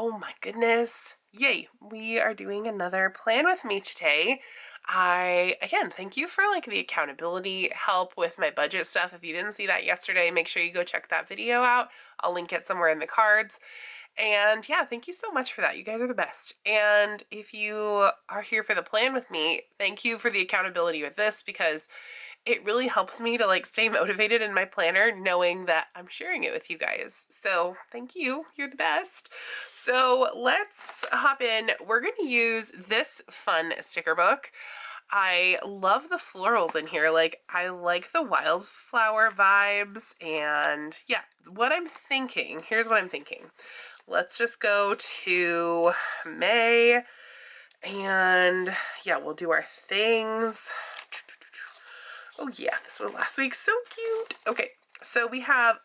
Oh my goodness. Yay. We are doing another plan with me today. Again, thank you for like the accountability help with my budget stuff. If you didn't see that yesterday, make sure you go check that video out. I'll link it somewhere in the cards. And yeah, thank you so much for that. You guys are the best. And if you are here for the plan with me, thank you for the accountability with this, because it really helps me to like stay motivated in my planner knowing that I'm sharing it with you guys. So thank you. You're the best. So let's hop in. We're going to use this fun sticker book. I love the florals in here. Like, I like the wildflower vibes. And yeah, what I'm thinking, here's what I'm thinking. Let's just go to May, and yeah, we'll do our things. Oh yeah, this one last week, so cute. Okay, so we have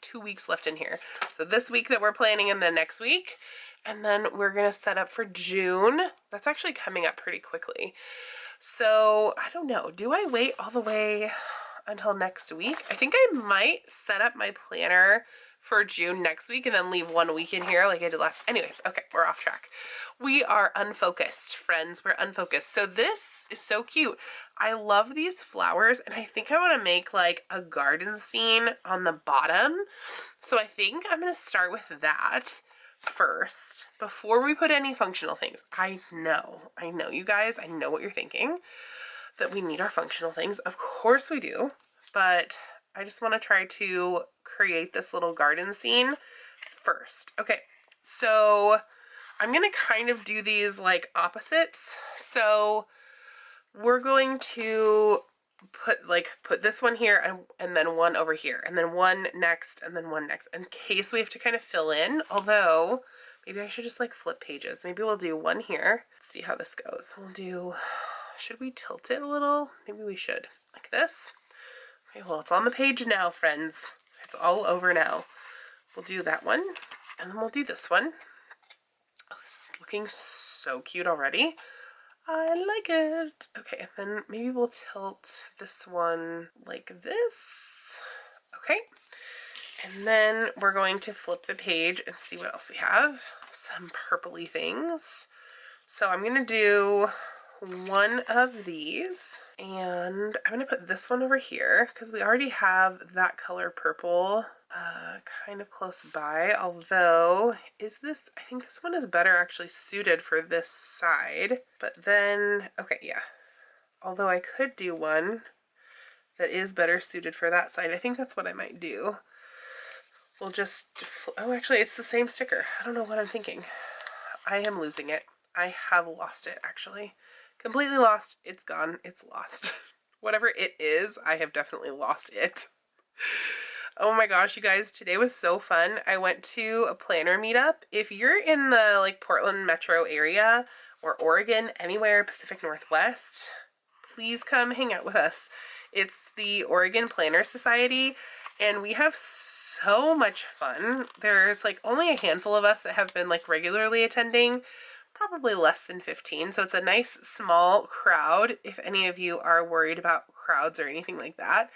2 weeks left in here. So this week that we're planning, and then next week, and then we're gonna set up for June. That's actually coming up pretty quickly. So I don't know, do I wait all the way until next week? I think I might set up my planner for June next week and then leave 1 week in here like I did last. Anyway, okay, we're off track. We are unfocused, friends. We're unfocused. So this is so cute. I love these flowers, and I think I want to make like a garden scene on the bottom. So I think I'm going to start with that first before we put any functional things. I know, you guys, I know what you're thinking, that we need our functional things. Of course we do, but I just want to try to create this little garden scene first. Okay, so I'm going to kind of do these like opposites. So we're going to put this one here and then one over here, and then one next, and then one next, in case we have to kind of fill in. Although maybe I should just like flip pages. Maybe we'll do one here. Let's see how this goes. We'll do, should we tilt it a little? Maybe we should, like this. Okay, well, it's on the page now, friends. It's all over now. We'll do that one, and then we'll do this one. Oh, this is looking so cute already. I like it. Okay, and then maybe we'll tilt this one like this. Okay, and then we're going to flip the page and see what else we have. Some purpley things. So I'm going to do one of these, and I'm going to put this one over here because we already have that color purple kind of close by. Although, I think this one is better actually suited for this side. But then, okay, yeah. Although I could do one that is better suited for that side. I think that's what I might do. We'll just, oh, actually, it's the same sticker. I don't know what I'm thinking. I am losing it. I have lost it, actually. Completely lost. It's gone. It's lost. Whatever it is, I have definitely lost it. Oh my gosh, you guys, today was so fun. I went to a planner meetup. If you're in the like Portland metro area or Oregon, anywhere Pacific Northwest, please come hang out with us. It's the Oregon Planner Society, and we have so much fun. There's like only a handful of us that have been like regularly attending. Probably less than 15, so it's a nice small crowd if any of you are worried about crowds or anything like that.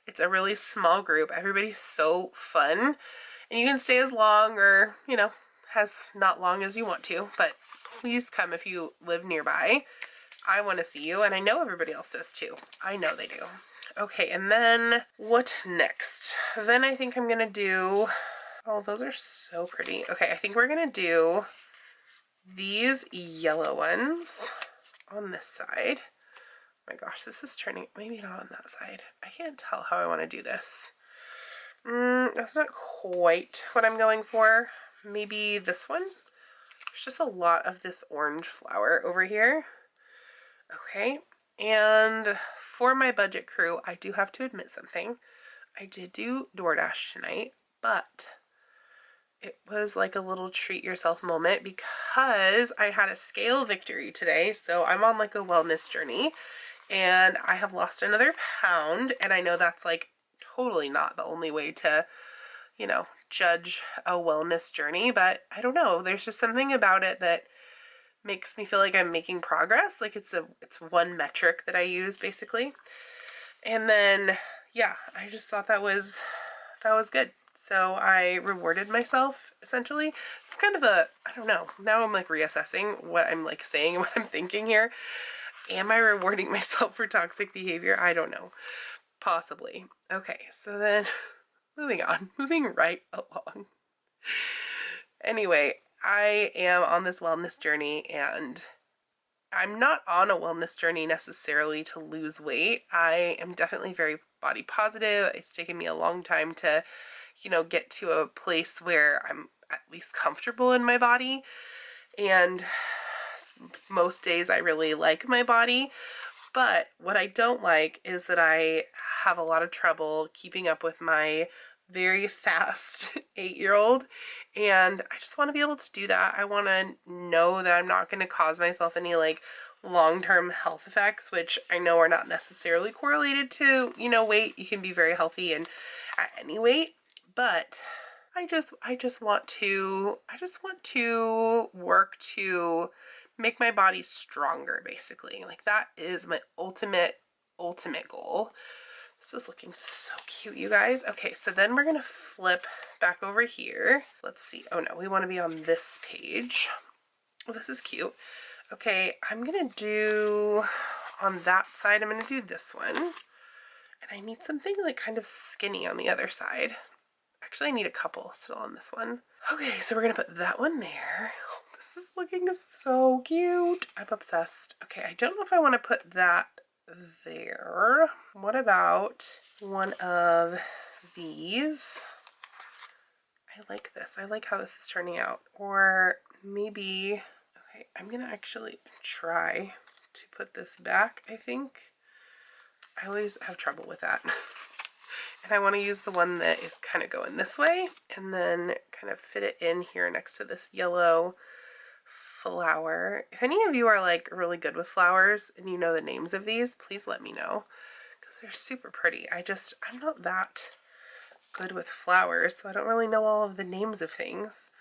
It's a really small group. Everybody's so fun, and you can stay as long or, you know, as not long as you want to, but please come if you live nearby. I want to see you, and I know everybody else does too. I know they do. Okay, and then what next? Then I think I'm gonna do, oh, those are so pretty. Okay, I think we're gonna do these yellow ones on this side. Oh my gosh, this is turning, maybe not on that side. I can't tell how I want to do this. That's not quite what I'm going for. Maybe this one. There's just a lot of this orange flower over here. Okay, and for my budget crew, I do have to admit something. I did do DoorDash tonight, but it was like a little treat yourself moment because I had a scale victory today. So I'm on like a wellness journey, and I have lost another pound, and I know that's like totally not the only way to, you know, judge a wellness journey, but I don't know. There's just something about it that makes me feel like I'm making progress. Like it's one metric that I use basically. And then, yeah, I just thought that was good. So I rewarded myself, essentially. It's kind of a, I don't know, now I'm like reassessing what I'm like saying and what I'm thinking here. Am I rewarding myself for toxic behavior? I don't know. Possibly. Okay, so then moving on, moving right along. Anyway, I am on this wellness journey, and I'm not on a wellness journey necessarily to lose weight. I am definitely very body positive. It's taken me a long time to, get to a place where I'm at least comfortable in my body. And most days I really like my body. But what I don't like is that I have a lot of trouble keeping up with my very fast 8-year-old, and I just want to be able to do that. I want to know that I'm not going to cause myself any like long-term health effects, which I know are not necessarily correlated to, weight. You can be very healthy and at any weight, but I just want to work to make my body stronger, basically. Like, that is my ultimate goal. This is looking so cute, you guys. Okay, so then we're gonna flip back over here. Let's see. Oh no, we want to be on this page. Oh, this is cute. Okay, I'm gonna do on that side, I'm gonna do this one. And I need something like kind of skinny on the other side. Actually, I need a couple still on this one. Okay, so we're gonna put that one there. Oh, this is looking so cute. I'm obsessed. Okay, I don't know if I want to put that there. What about one of these? I like this. I like how this is turning out. Or maybe, okay, I'm gonna actually try to put this back, I think. I always have trouble with that. And I want to use the one that is kind of going this way, and then kind of fit it in here next to this yellow flower. If any of you are like really good with flowers and you know the names of these, please let me know, because they're super pretty. I'm not that good with flowers, so I don't really know all of the names of things.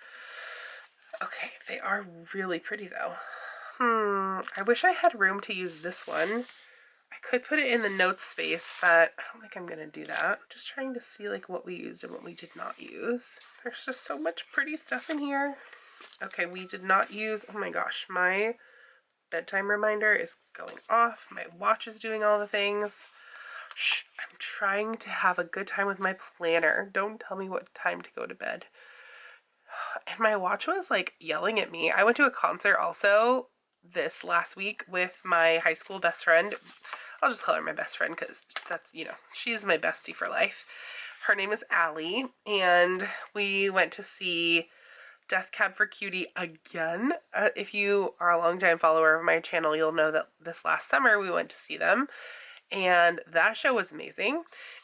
Okay, they are really pretty though. I wish I had room to use this one. I could put it in the notes space, but I don't think I'm going to do that. Just trying to see like what we used and what we did not use. There's just so much pretty stuff in here. Okay, we did not use, oh my gosh, my bedtime reminder is going off. My watch is doing all the things. Shh, I'm trying to have a good time with my planner. Don't tell me what time to go to bed. And my watch was like yelling at me. I went to a concert also this last week with my high school best friend. I'll just call her my best friend because that's, she's my bestie for life. Her name is Allie, and we went to see Death Cab for Cutie again. If you are a longtime follower of my channel, you'll know that this last summer we went to see them, and that show was amazing.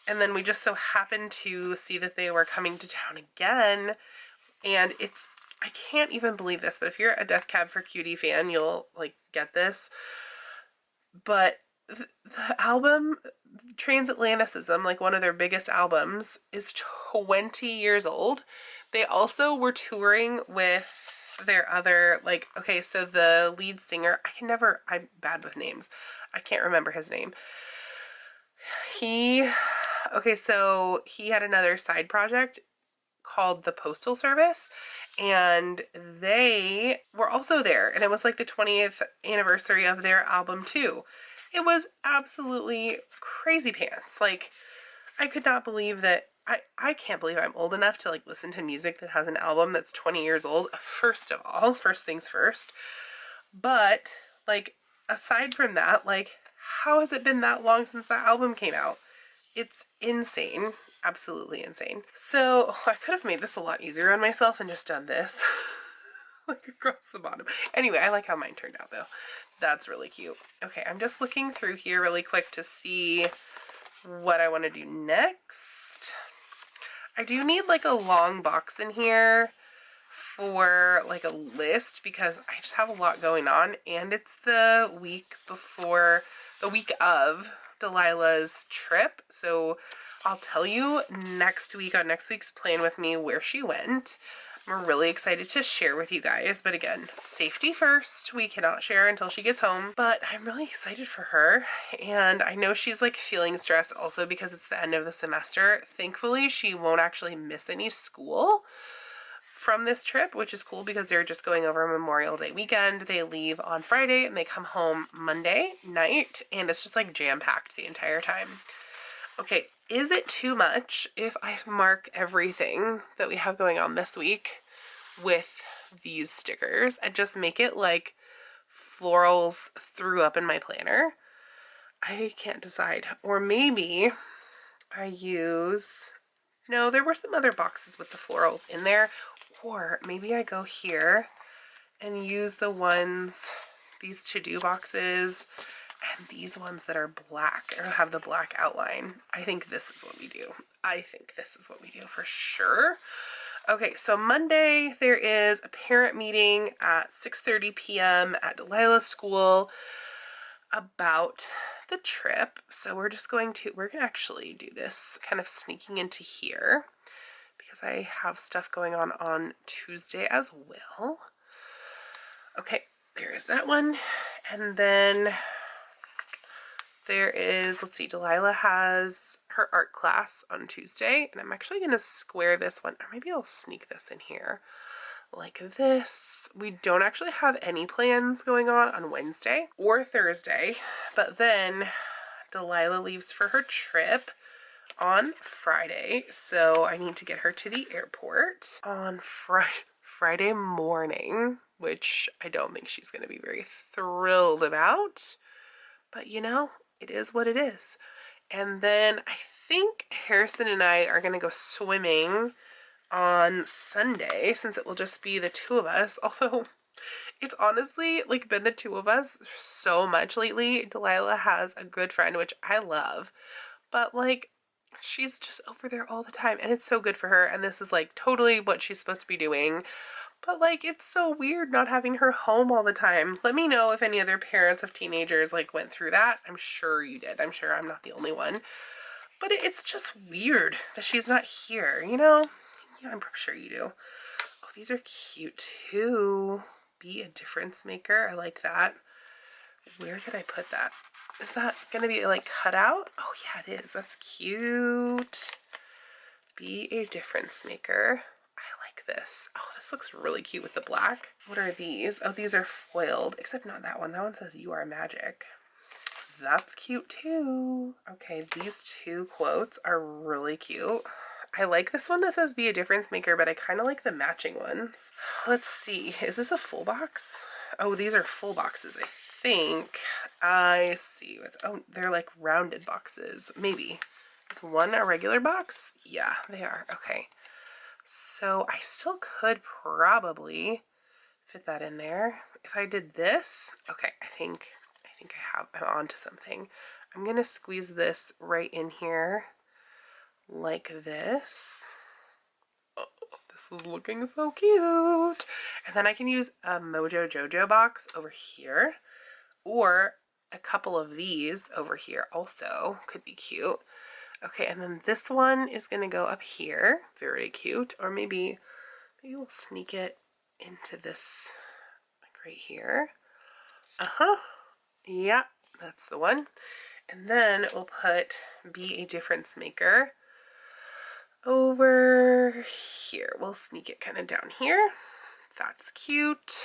And then we just so happened to see that they were coming to town again, and I can't even believe this, but if you're a Death Cab for Cutie fan, you'll like get this. But the album Transatlanticism, like one of their biggest albums, is 20 years old. They also were touring with their other, like, okay, so the lead singer, I'm bad with names. I can't remember his name. So he had another side project called the Postal Service, and they were also there, and it was like the 20th anniversary of their album too. It was absolutely crazy pants. Like, I could not believe that. I can't believe I'm old enough to like listen to music that has an album that's 20 years old. First of all, first things first. But like, aside from that, like, how has it been that long since that album came out? It's insane. Absolutely insane. So I could have made this a lot easier on myself and just done this. Like across the bottom. Anyway, I like how mine turned out though. That's really cute. Okay, I'm just looking through here really quick to see what I want to do next. I do need like a long box in here for like a list because I just have a lot going on, and it's the week of Delilah's trip. So I'll tell you next week on next week's Plan With Me where she went. I'm really excited to share with you guys, but again, safety first. We cannot share until she gets home, but I'm really excited for her, and I know she's like feeling stressed also because it's the end of the semester. Thankfully, she won't actually miss any school from this trip, which is cool because they're just going over Memorial Day weekend. They leave on Friday and they come home Monday night, and it's just like jam-packed the entire time. Okay, is it too much if I mark everything that we have going on this week with these stickers and just make it like florals threw up in my planner? I can't decide. Or maybe I use... No, there were some other boxes with the florals in there. Or maybe I go here and use the ones, these to-do boxes, and these ones that are black or have the black outline. I think this is what we do. I think this is what we do for sure. Okay, so Monday there is a parent meeting at 6:30 p.m. at Delilah's school about the trip. So we're gonna actually do this kind of sneaking into here because I have stuff going on Tuesday as well. Okay, there is that one. And then there is, let's see, Delilah has her art class on Tuesday, and I'm actually going to square this one, or maybe I'll sneak this in here like this. We don't actually have any plans going on Wednesday or Thursday, but then Delilah leaves for her trip on Friday, so I need to get her to the airport on Friday morning, which I don't think she's going to be very thrilled about, but you know, it is what it is. And then I think Harrison and I are going to go swimming on Sunday, since it will just be the two of us, although it's honestly like been the two of us so much lately. Delilah has a good friend, which I love, but like she's just over there all the time, and it's so good for her, and this is like totally what she's supposed to be doing. But like, it's so weird not having her home all the time. Let me know if any other parents of teenagers like went through that. I'm sure you did. I'm sure I'm not the only one. But it's just weird that she's not here, you know? Yeah, I'm sure you do. Oh, these are cute too. Be a difference maker. I like that. Where did I put that? Is that going to be like cut out? Oh yeah, it is. That's cute. Be a difference maker. I like this. Oh, this looks really cute with the black. What are these? Oh, these are foiled, except not that one. That one says "You are magic." That's cute too. Okay, these two quotes are really cute. I like this one that says "Be a difference maker," but I kind of like the matching ones. Let's see. Is this a full box? Oh, these are full boxes, I think. I see. Oh, they're like rounded boxes. Maybe. Is one a regular box? Yeah, they are. Okay. So I still could probably fit that in there. If I did this, okay, I think I'm onto something. I'm gonna squeeze this right in here like this. Oh, this is looking so cute. And then I can use a Mojo Jojo box over here, or a couple of these over here also could be cute. Okay, and then this one is gonna go up here. Very cute. Or maybe we'll sneak it into this, like right here. Yeah, that's the one. And then we'll put "Be a difference maker" over here. We'll sneak it kind of down here. That's cute.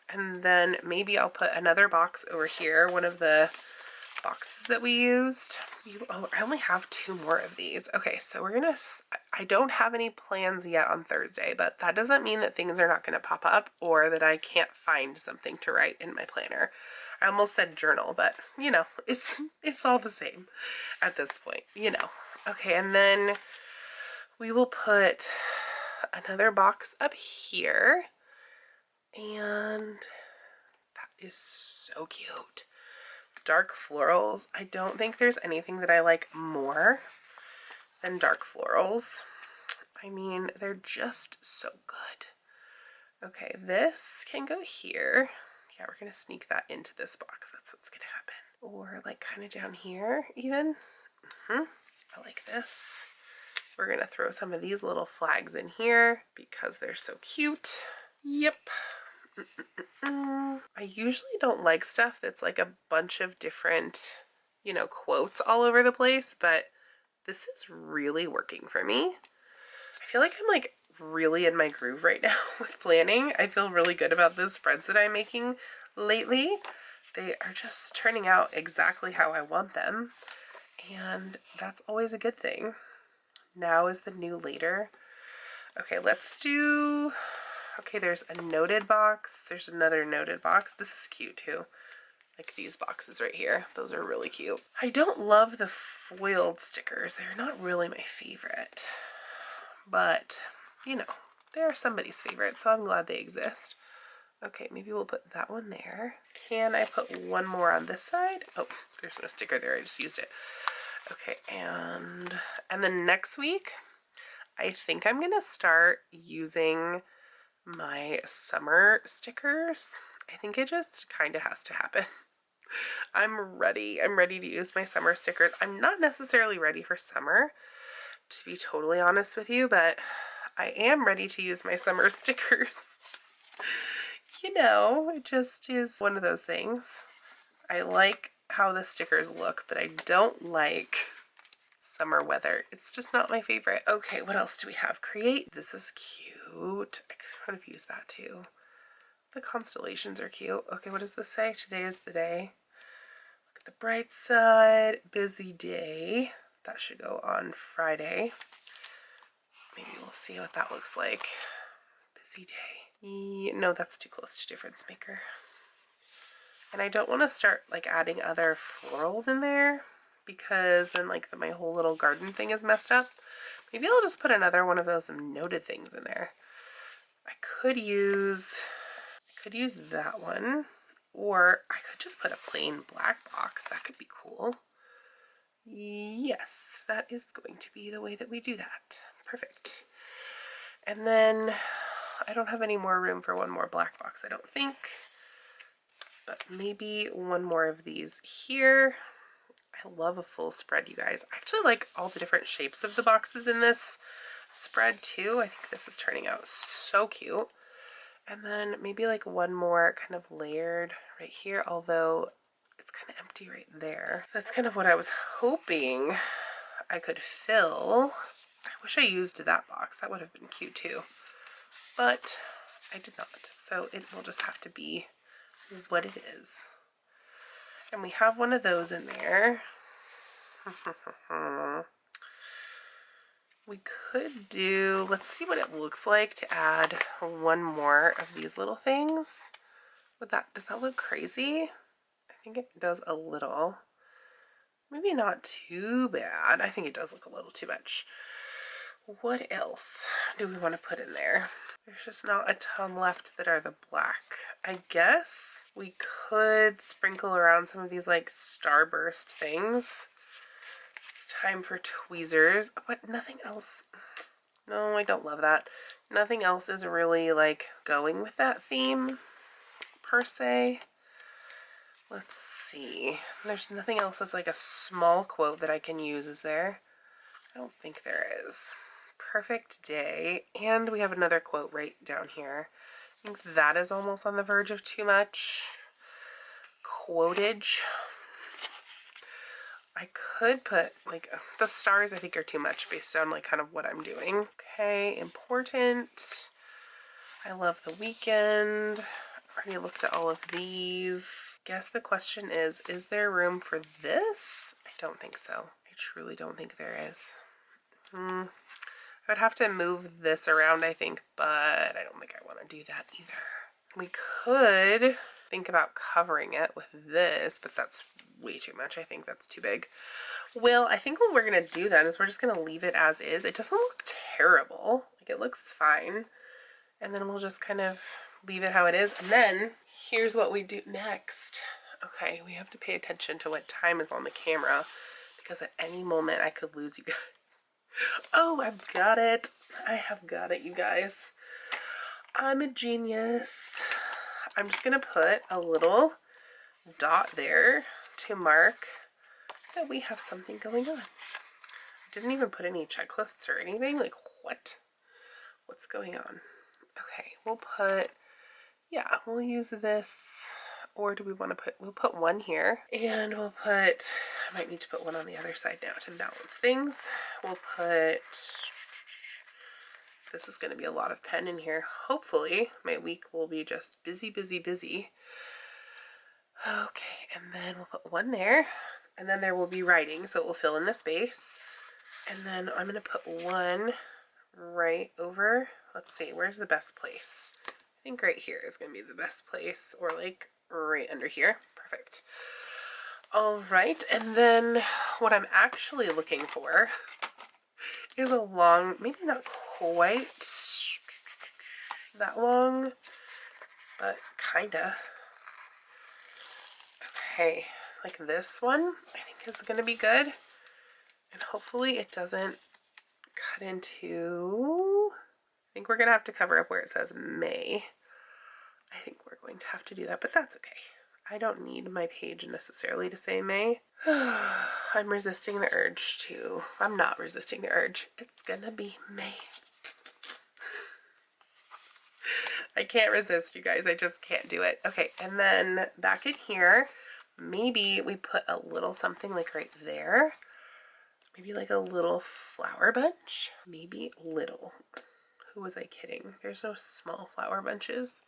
And then maybe I'll put another box over here, one of the boxes that we used. Oh, I only have two more of these. Okay, so I don't have any plans yet on Thursday, but that doesn't mean that things are not going to pop up or that I can't find something to write in my planner. I almost said journal, but you know, it's all the same at this point, you know. Okay, and then we will put another box up here, and that is so cute. Dark florals. I don't think there's anything that I like more than dark florals. I mean, they're just so good. Okay, this can go here. Yeah, we're going to sneak that into this box. That's what's going to happen. Or like kind of down here even. I like this. We're gonna throw some of these little flags in here because they're so cute. Yep. I usually don't like stuff that's like a bunch of different, you know, quotes all over the place, but this is really working for me. I feel like I'm like really in my groove right now with planning. I feel really good about those spreads that I'm making lately. They are just turning out exactly how I want them, and that's always a good thing. Now is the new later. Okay, let's do, okay, there's a noted box. There's another noted box. This is cute too. Like these boxes right here. Those are really cute. I don't love the foiled stickers. They're not really my favorite. But, you know, they are somebody's favorite, so I'm glad they exist. Okay, maybe we'll put that one there. Can I put one more on this side? Oh, there's no sticker there. I just used it. Okay, and then next week, I think I'm gonna start using my summer stickers. I think it just kind of has to happen. I'm ready. I'm ready to use my summer stickers. I'm not necessarily ready for summer, to be totally honest with you, but I am ready to use my summer stickers. You know, it just is one of those things. I like how the stickers look, but I don't like summer weather. It's just not my favorite. Okay, what else do we have? Create. This is cute. I could have used that too. The constellations are cute. Okay, what does this say? Today is the day. Look at the bright side. Busy day. That should go on Friday. Maybe we'll see what that looks like. Busy day. No, that's too close to difference maker. And I don't want to start like adding other florals in there because then like my whole little garden thing is messed up. Maybe I'll just put another one of those noted things in there. I could use that one, or I could just put a plain black box. That could be cool. Yes, that is going to be the way that we do that. Perfect. And then I don't have any more room for one more black box, I don't think. But maybe one more of these here. I love a full spread, you guys. I actually like all the different shapes of the boxes in this spread too. I think this is turning out so cute. And then maybe like one more kind of layered right here, although it's kind of empty right there. That's kind of what I was hoping I could fill. I wish I used that box. That would have been cute too. But I did not. So it will just have to be what it is. And we have one of those in there. We could do, let's see what it looks like to add one more of these little things. Does that look crazy? I think it does a little. Maybe not too bad. I think it does look a little too much. What else do we want to put in there? There's just not a ton left that are the black. I guess we could sprinkle around some of these like starburst things. It's time for tweezers, but nothing else. No, I don't love that. Nothing else is really like going with that theme per se. Let's see. There's nothing else that's like a small quote that I can use, is there? I don't think there is. Perfect day. And we have another quote right down here. I think that is almost on the verge of too much quotage. I could put like the stars, I think are too much based on like kind of what I'm doing. Okay, important. I love the weekend. Already looked at all of these. Guess the question is there room for this? I don't think so. I truly don't think there is. I would have to move this around, I think, but I don't think I want to do that either. We could think about covering it with this, but that's way too much. I think that's too big. Well, I think what we're going to do then is we're just going to leave it as is. It doesn't look terrible. Like, it looks fine. And then we'll just kind of leave it how it is. And then here's what we do next. Okay, we have to pay attention to what time is on the camera because at any moment I could lose you guys. Oh, I've got it. I have got it, you guys. I'm a genius. I'm just going to put a little dot there to mark that we have something going on. didn't even put any checklists or anything. Like, what? What's going on? Okay, we'll put, yeah, we'll use this. Or do we want to put, we'll put one here. And we'll put, I might need to put one on the other side now to balance things. We'll put, this is going to be a lot of pen in here. Hopefully my week will be just busy, busy, busy. Okay, and then we'll put one there. And then there will be writing, so it will fill in the space. And then I'm going to put one right over, let's see, where's the best place? I think right here is going to be the best place, or like right under here. Perfect. All right, and then what I'm actually looking for is a long, maybe not quite that long, but kinda. Okay, like this one I think is going to be good, and hopefully it doesn't cut into, I think we're going to have to cover up where it says May. I think we're going to have to do that, but that's okay. I don't need my page necessarily to say May. I'm resisting the urge to, I'm not resisting the urge. It's gonna be May. I can't resist, you guys. I just can't do it. Okay, and then back in here, maybe we put a little something like right there. Maybe like a little flower bunch. Maybe little. Who was I kidding? There's no small flower bunches.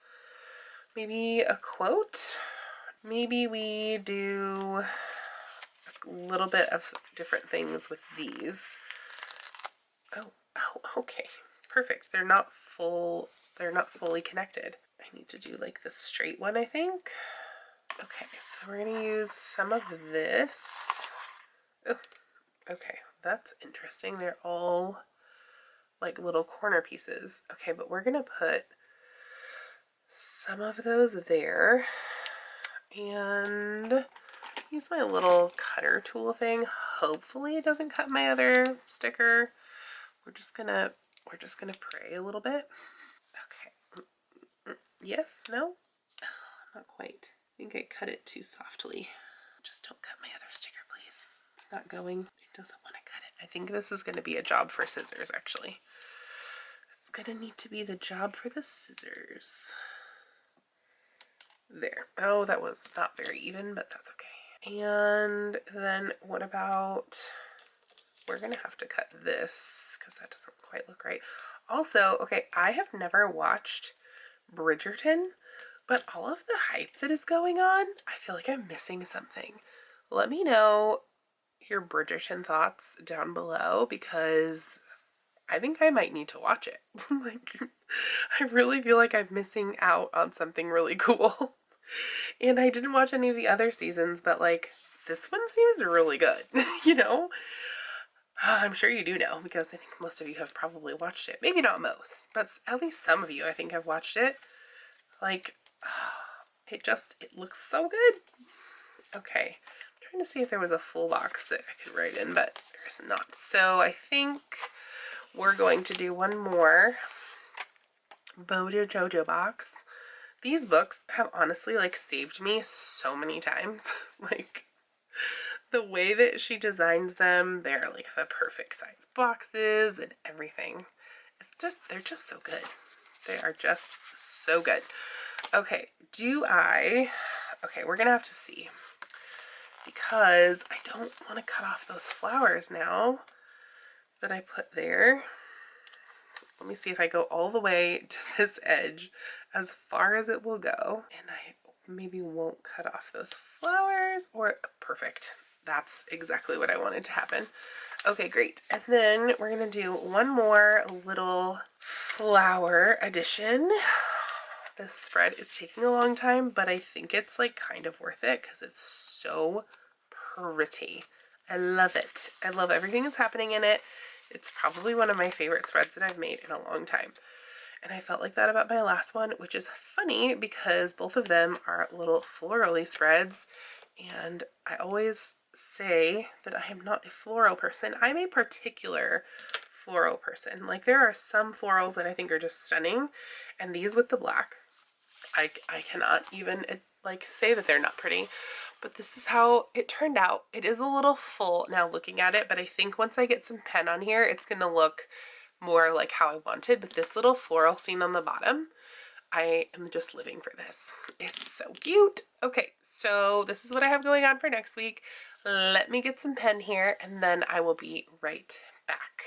Maybe a quote. Maybe we do a little bit of different things with these. Oh, okay. Perfect. They're not fully connected. I need to do like the straight one, I think. Okay, so we're gonna use some of this. Oh, okay, that's interesting. They're all like little corner pieces. Okay, but we're gonna put some of those there and use my little cutter tool thing. Hopefully it doesn't cut my other sticker. We're just gonna pray a little bit. Okay. Yes, no? Not quite. I think I cut it too softly. Just don't cut my other sticker, please. It's not going. It doesn't want to cut it. I think this is going to be a job for scissors, actually. It's going to need to be the job for the scissors. There. Oh, that was not very even, but that's okay. And then what about, we're going to have to cut this because that doesn't quite look right. Also, okay, I have never watched Bridgerton, but all of the hype that is going on, I feel like I'm missing something. Let me know your Bridgerton thoughts down below because I think I might need to watch it. Like, I really feel like I'm missing out on something really cool. And I didn't watch any of the other seasons, but like, this one seems really good, you know? I'm sure you do know because I think most of you have probably watched it. Maybe not most, but at least some of you I think have watched it. Like, it looks so good. Okay, I'm trying to see if there was a full box that I could write in, but there's not. So I think we're going to do one more Bojo Jojo box. These books have honestly like saved me so many times. Like, the way that she designs them, they're like the perfect size boxes and everything. It's just, they're just so good. They are just so good. Okay, okay, we're gonna have to see because I don't want to cut off those flowers now that I put there. Let me see if I go all the way to this edge as far as it will go, and I maybe won't cut off those flowers, or perfect. That's exactly what I wanted to happen. Okay, great. And then we're gonna do one more little flower addition. This spread is taking a long time, but I think it's like kind of worth it because it's so pretty. I love it. I love everything that's happening in it. It's probably one of my favorite spreads that I've made in a long time. And I felt like that about my last one, which is funny because both of them are little florally spreads. And I always say that I am not a floral person. I'm a particular floral person. Like, there are some florals that I think are just stunning. And these with the black, I cannot even like say that they're not pretty. But this is how it turned out. It is a little full now looking at it, but I think once I get some pen on here, it's going to look more like how I wanted. But this little floral scene on the bottom, I am just living for this. It's so cute. Okay, so this is what I have going on for next week. Let me get some pen here, and then I will be right back.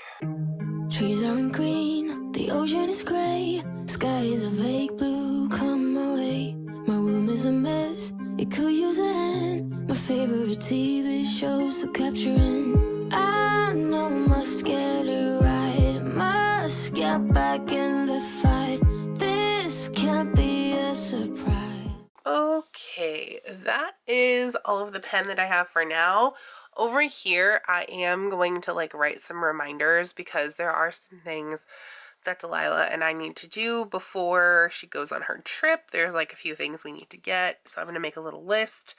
Trees aren't green, the ocean is gray, sky is a vague blue, come my way. My room is a mess, it could use a hand. My favorite TV shows to capture in. I know I must get it right, must get back in the fight. This can't be a surprise. Okay, that is all of the pen that I have for now. Over here, I am going to like write some reminders because there are some things that Delilah and I need to do before she goes on her trip. There's like a few things we need to get, so I'm going to make a little list.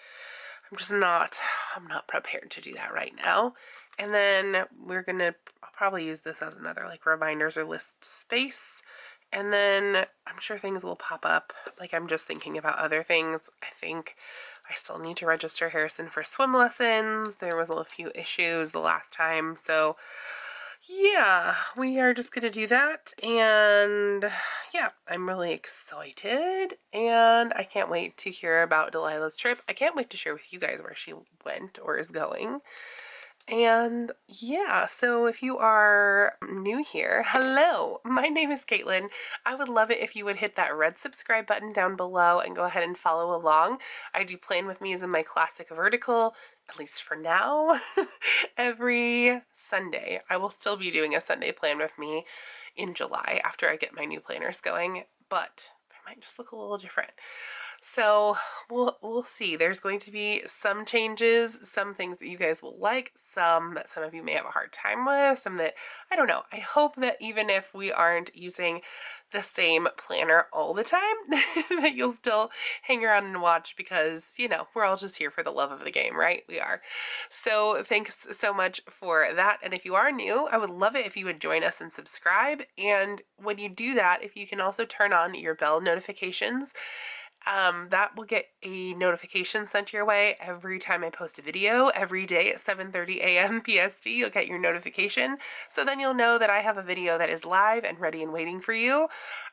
I'm not prepared to do that right now. And then I'll probably use this as another like reminders or list space. And then I'm sure things will pop up. Like I'm just thinking about other things. I think I still need to register Harrison for swim lessons. There was a few issues the last time. So yeah, we are just going to do that. And yeah, I'm really excited. And I can't wait to hear about Delilah's trip. I can't wait to share with you guys where she went or is going. And yeah, so if you are new here, hello, my name is Caitlin. I would love it if you would hit that red subscribe button down below and go ahead and follow along. I do Plan With Me's in my classic vertical, at least for now, every Sunday. I will still be doing a Sunday Plan With Me in July after I get my new planners going, but they might just look a little different. So we'll see. There's going to be some changes, some things that you guys will like, some that some of you may have a hard time with, some that, I don't know. I hope that even if we aren't using the same planner all the time, that you'll still hang around and watch because, you know, we're all just here for the love of the game, right? We are. So thanks so much for that. And if you are new, I would love it if you would join us and subscribe. And when you do that, if you can also turn on your bell notifications, that will get a notification sent your way every time I post a video. Every day at 7:30 a.m. PST, you'll get your notification. So then you'll know that I have a video that is live and ready and waiting for you.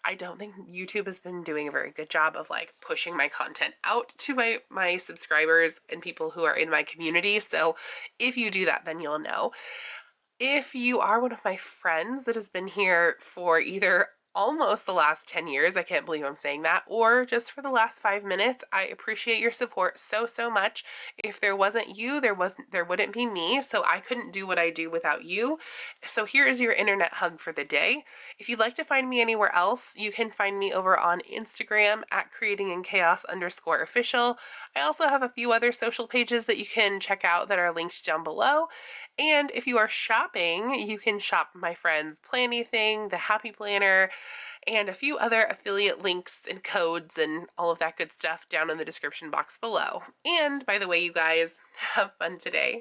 I don't think YouTube has been doing a very good job of like pushing my content out to my subscribers and people who are in my community. So if you do that, then you'll know. If you are one of my friends that has been here for either almost the last 10 years, I can't believe I'm saying that, or just for the last 5 minutes, I appreciate your support so much. If there wasn't you, there wouldn't be me, so I couldn't do what I do without you. So here is your internet hug for the day. If you'd like to find me anywhere else, you can find me over on Instagram at creatinginchaos_official. I also have a few other social pages that you can check out that are linked down below. And if you are shopping, you can shop my friend's Plannything, the Happy Planner, and a few other affiliate links and codes and all of that good stuff down in the description box below. And by the way, you guys, have fun today.